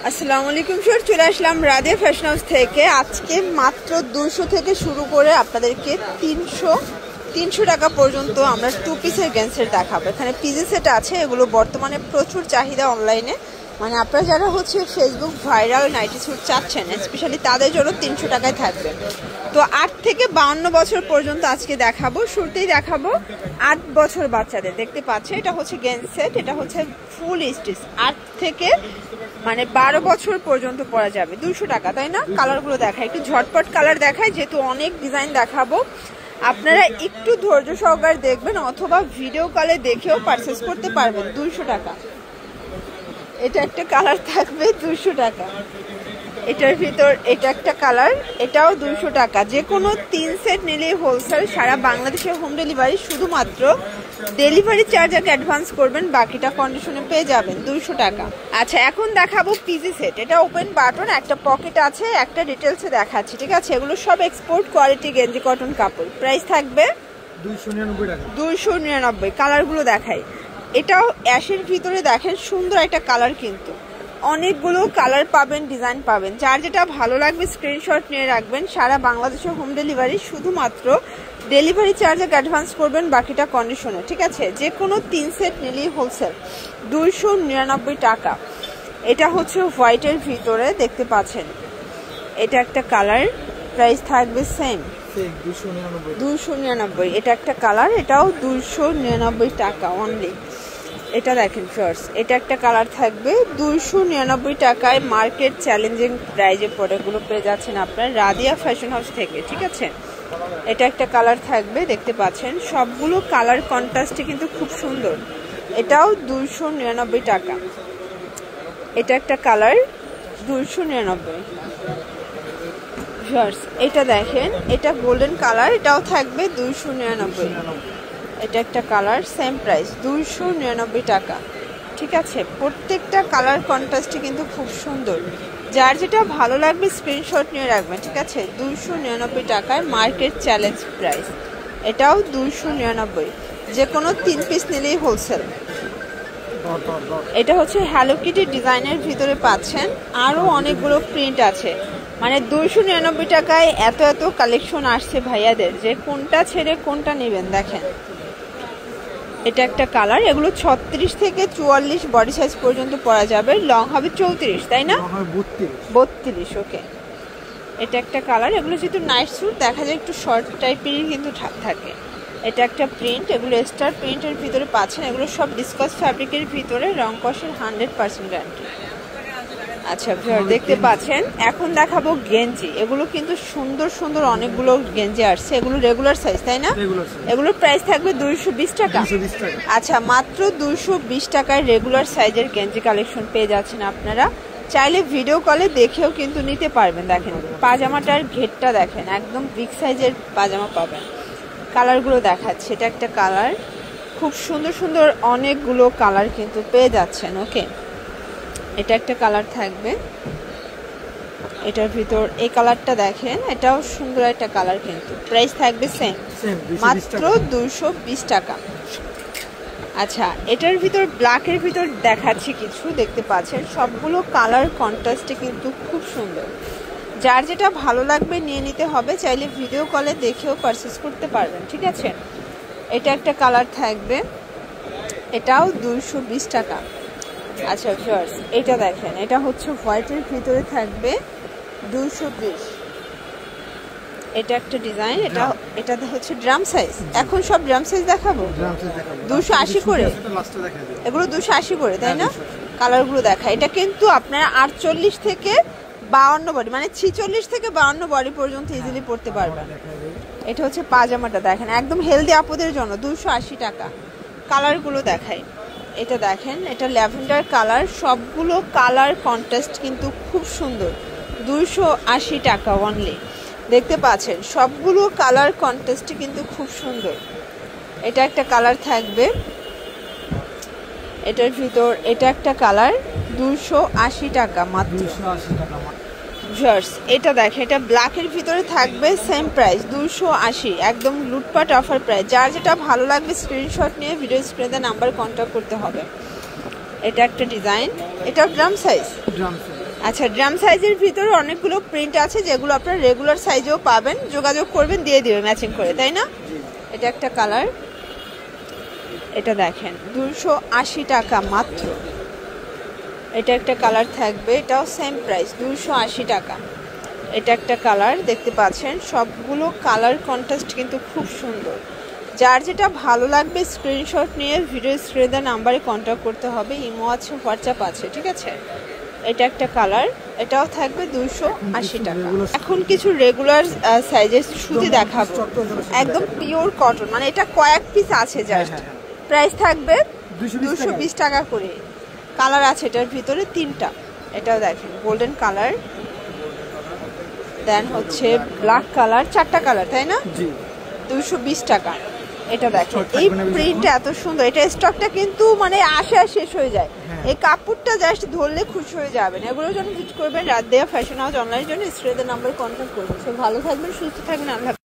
আসসালামু আলাইকুম স্যার, চলে আসলাম রাদিয়া ফ্যাশন হাউস থেকে। আজকে মাত্র 200 থেকে শুরু করে আপনাদেরকে 300 টাকা পর্যন্ত আমরা 2 পিসের গেঞ্জের দেখাবো। এখানে পিজি সেট আছে, এগুলো বর্তমানে প্রচুর চাহিদা অনলাইনে। মানে আপনারা যারা ফেসবুক ভাইরাল নাইটি স্যুট চাচ্ছেন, স্পেশালি তাদের জন্য 300 টাকায় থাকবে। তো 8 থেকে 52 বছর পর্যন্ত আজকে দেখাবো। শুরুতেই দেখাবো 8 বছর বাচ্চাদের। দেখতে পাচ্ছে এটা হচ্ছে গেঞ্জ সেট, এটা হচ্ছে ফুল স্টিচ। 8 থেকে 12 বছর পর্যন্ত পরা যাবে। 200 টাকা, তাই না? কালারগুলো দেখায়, একটু ঝটপট কালার দেখায়, যেহেতু অনেক ডিজাইন দেখাবো। আপনারা একটু ধৈর্য সহকারে দেখবেন অথবা ভিডিও কলে দেখেও পারচেস করতে পারবেন। 200 টাকা। এটা একটা কালার থাকবে 200 টাকা। এটার ভিতর এটা একটা কালার, এটাও 200 টাকা। যে কোনো 3 সেট নিলেই হোলসেল, সারা বাংলাদেশে হোম ডেলিভারি। শুধুমাত্র ডেলিভারি চার্জ আগে অ্যাডভান্স করবেন, বাকিটা কন্ডিশনে পেয়ে যাবেন। 200 টাকা। আচ্ছা, এখন দেখাবো পিজি সেট। এটা ওপেন বাটন, একটা পকেট আছে, একটা ডিটেলসে দেখাচ্ছি, ঠিক আছে? এগুলো সব এক্সপোর্ট কোয়ালিটি গেঞ্জি কটন কাপড়। প্রাইস থাকবে 299 টাকা। 299। কালারগুলো দেখাই। এটাও অ্যাশের ভিতরে দেখেন, সুন্দর একটা কালার, কিন্তু অনেকগুলো কালার পাবেন, ডিজাইন পাবেন। যার যেটা ভালো লাগবে স্ক্রিনশট নিয়ে রাখবেন। সারা বাংলাদেশে হোম ডেলিভারি। শুধুমাত্র ডেলিভারি চার্জ অ্যাডভান্স করবেন, বাকিটা কন্ডিশনে, ঠিক আছে? যে কোনো 3 সেট নিলেই হোলসেল। 299 টাকা। এটা হচ্ছে হোয়াইটের ভিতরে, দেখতে পাচ্ছেন। এটা একটা কালার, প্রাইস থাকবে সেম 299। এটা একটা কালার, এটাও 299 টাকা অনলি। এটা দেখেন ফার্স্ট, এটা একটা কালার থাকবে 299 টাকায়। মার্কেট চ্যালেঞ্জিং প্রাইজে প্রোডাক্টগুলো পেয়ে যাচ্ছেন আপনার রাদিয়া ফ্যাশন হাউস থেকে, ঠিক আছে? এটা একটা কালার থাকবে, দেখতে পাচ্ছেন। সবগুলো কালার কন্ট্রাস্টে কিন্তু খুব সুন্দর। এটাও 299 টাকা। এটা একটা কালার 299। এটা দেখেন, এটা গোল্ডেন কালার, এটাও থাকবে 299। এটা একটা কালার, সেম প্রাইস 299 টাকা, ঠিক আছে? প্রত্যেকটা কালার কন্ট্রাস্টে কিন্তু খুব সুন্দর। যার যেটা ভালো লাগবে স্ক্রিনশট নিয়ে রাখবেন, ঠিক আছে? 299 টাকায় মার্কেট চ্যালেঞ্জ প্রাইস। এটাও 299। যে কোনো 3 পিস নিলেই হোলসেল। এটা হচ্ছে হ্যালো কিটি ডিজাইনের ভিতরে পাচ্ছেন। আরও অনেকগুলো প্রিন্ট আছে। 299 টাকায় এত এত কালেকশন আসছে ভাইয়াদের, যে কোনটা ছেড়ে কোনটা নেবেন। দেখেন, এটা একটা কালার। এগুলো 36 থেকে 44 বডি সাইজ পর্যন্ত পরা যাবে। লং হবে 34, তাই না? 32। ওকে। এটা একটা কালার। এগুলো যেহেতু নাইট স্যুট, দেখা যায় একটু শর্ট টাইপেরই কিন্তু থাকে। এটা একটা প্রিন্ট, এগুলো স্টার প্রিন্টের ভিতরে পাচ্ছেন। এগুলো সব ডিসকাস ফ্যাব্রিকের ভিতরে, রং কষের 100% গ্যারান্টি। আচ্ছা, দেখতে পাচ্ছেন। এখন দেখাবো গেঞ্জি। এগুলো কিন্তু সুন্দর সুন্দর অনেকগুলো গেঞ্জি আসছে। এগুলো রেগুলার সাইজ, তাই না? এগুলোর প্রাইস থাকবে 220 টাকা। আচ্ছা, মাত্র 220 টাকায় রেগুলার সাইজের গেঞ্জি কালেকশন পেয়ে যাচ্ছেন আপনারা। চাইলে ভিডিও কলে দেখেও কিন্তু নিতে পারবেন। দেখেন পাজামাটার ঘেরটা দেখেন, একদম বিগ সাইজের পাজামা পাবেন। কালারগুলো দেখাচ্ছে। এটা একটা কালার, খুব সুন্দর সুন্দর অনেকগুলো কালার কিন্তু পেয়ে যাচ্ছেন। ওকে। এটা একটা কালার থাকবে, এটার ভিতর এই কালারটা দেখেন, এটাও সুন্দর একটা কালার, কিন্তু প্রাইস থাকবে সেম, মাত্র 220 টাকা। আচ্ছা, এটার ভিতর ব্ল্যাকের ভিতর দেখাচ্ছি কিছু, দেখতে পাচ্ছেন। সবগুলো কালার কন্ট্রাস্টে কিন্তু খুব সুন্দর। যার যেটা ভালো লাগবে নিয়ে নিতে হবে। চাইলে ভিডিও কলে দেখেও পারচেস করতে পারবেন, ঠিক আছে? এটা একটা কালার থাকবে, এটাও 220 টাকা। আচ্ছা ভিউয়ার্স, এটা দেখেন, এটা হচ্ছে হোয়াইটের ভিতরে থাকবে 220। এটা একটা ডিজাইন, এটা হচ্ছে ড্রাম সাইজ। এখন সব ড্রাম সাইজ দেখাবো। 280 করে, এগুলো 280 করে, তাই না? কালারগুলো দেখা। এটা কিন্তু আপনারা 48 থেকে 52 বডি, 46 থেকে 52 বডি পর্যন্ত ইজিলি পড়তে পারবেন। এটা হচ্ছে পাজামাটা দেখেন, একদম হেলদি আপুদের জন্য 280 টাকা। কালারগুলো দেখাই। এটা দেখেন, এটা ল্যাভেন্ডার কালার। সবগুলো কালার কন্ট্রাস্ট কিন্তু খুব সুন্দর। 280 টাকা অনলি। দেখতে পাচ্ছেন সবগুলো কালার কন্ট্রাস্টে কিন্তু খুব সুন্দর। এটা একটা কালার থাকবে, এটার ভিতর এটা একটা কালার, 280 টাকা মাত্র। এটা দেখেন, এটা ব্ল্যাকের ভিতরে থাকবে, সেম প্রাইস 280। একদম লুটপাট অফার প্রাইস। যার যেটা ভালো লাগবে স্ক্রিনশট নিয়ে ভিডিও স্ক্রিনে নাম্বার কন্ট্যাক্ট করতে হবে। এটা একটা ডিজাইন, এটাও ড্রাম সাইজ। আচ্ছা, ড্রাম সাইজের ভিতরে অনেকগুলো প্রিন্ট আছে যেগুলো আপনার রেগুলার সাইজেও পাবেন, যোগাযোগ করবেন দিয়ে দিবে ম্যাচিং করে, তাই না? এটা একটা কালার, এটা দেখেন 280 টাকা মাত্র। এটা একটা কালার থাকবে, এটাও সেম প্রাইস 280 টাকা। এটা একটা কালার দেখতে পাচ্ছেন, সবগুলো কালার কন্ট্রাস্ট কিন্তু খুব সুন্দর। যার যেটা ভালো লাগবে স্ক্রিনশট নিয়ে ভিডিও স্ক্রিনে দেওয়া নাম্বারে কন্ট্যাক্ট করতে হবে, ইমো আছে, হোয়াটসঅ্যাপ আছে, ঠিক আছে? এটা একটা কালার, এটাও থাকবে 280 টাকা। এখন কিছু রেগুলার সাইজের সুতি দেখাবো, একদম পিওর কটন, মানে এটা কয়েক পিস আছে জাস্ট। প্রাইস থাকবে 220 টাকা করে। কালার আছে এটার ভিতরে 3টা। এটাও দেখেন গোল্ডেন কালার, দেন হচ্ছে ব্ল্যাক কালার, 4টা কালার, তাই না? 220 টাকা। এটা দেখেন এই প্রিন্টটা এত সুন্দর, এটা স্টকটা কিন্তু মানে আসে আর শেষ হয়ে যায়। এই কাপড়টা জাস্ট ধরলে খুশি হয়ে যাবেন। এগুলোর জন্য ভিজিট করবেন রাত দেয়া ফ্যাশন হাউস অনলাইনের জন্য স্ক্রিনের নাম্বারে কন্ট্যাক্ট করবেন। সব ভালো থাকবেন, সুস্থ থাকবেন, আল্লাহ।